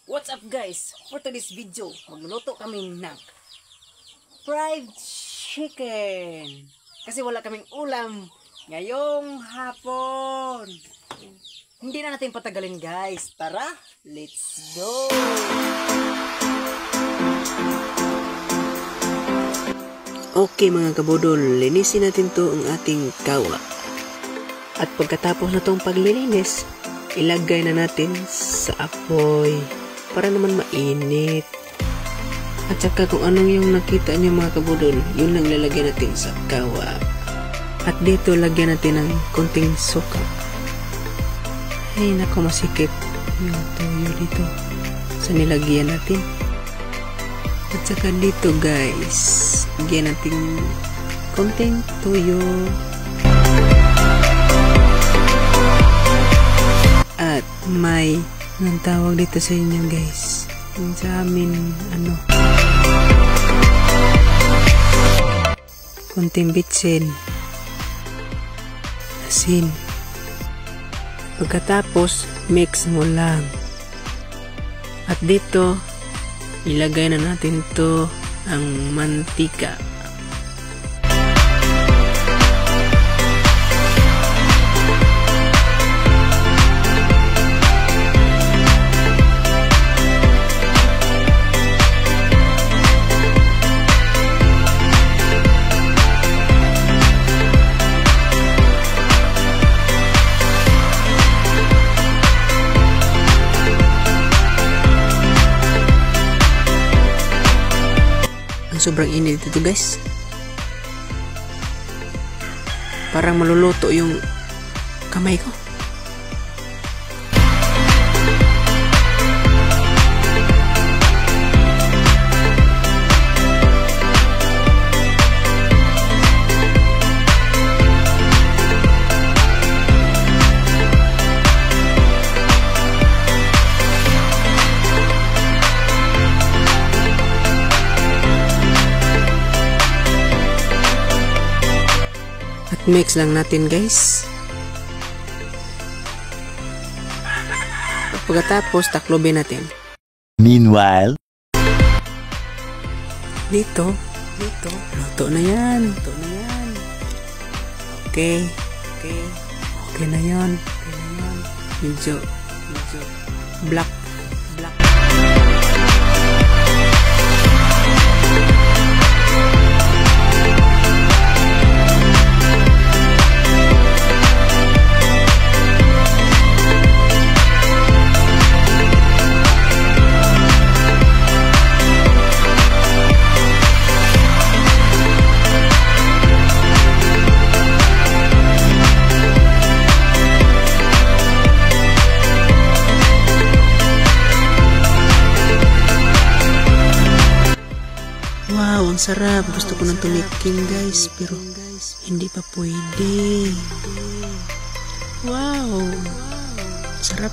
What's up guys? For today's video, magluluto kami ng fried chicken. Kasi wala kaming ulam ngayong hapon. Hindi na natin patagalin guys. Tara, let's go! Okay mga kabudol, linisin natin to ang ating kawa. At pagkatapos na tong paglilinis, ilagay na natin sa apoy para naman mainit. At saka kung anong yung nakita nyo mga kabudol, yun lang lalagay natin sa kawa. At dito lagyan natin ng konting suka. Ay nako, masikip yung tuyo dito sa nilagyan natin. At saka dito guys, lagyan natin konting tuyo. At may anong tawag dito sa inyo guys, sa amin konting bitsin, asin. Pagkatapos mix mo lang. At dito ilagay na natin to ang mantika. Sobrang init dito guys, parang maluluto yung kamay ko. Mix lang natin guys. Pagkatapos taklobin natin. Meanwhile, Dito, luto na yan. Okay na yan. Medyo black. Wow, ang sarap. Gusto ko ng tumikim guys, pero hindi pa pwede. Wow, sarap.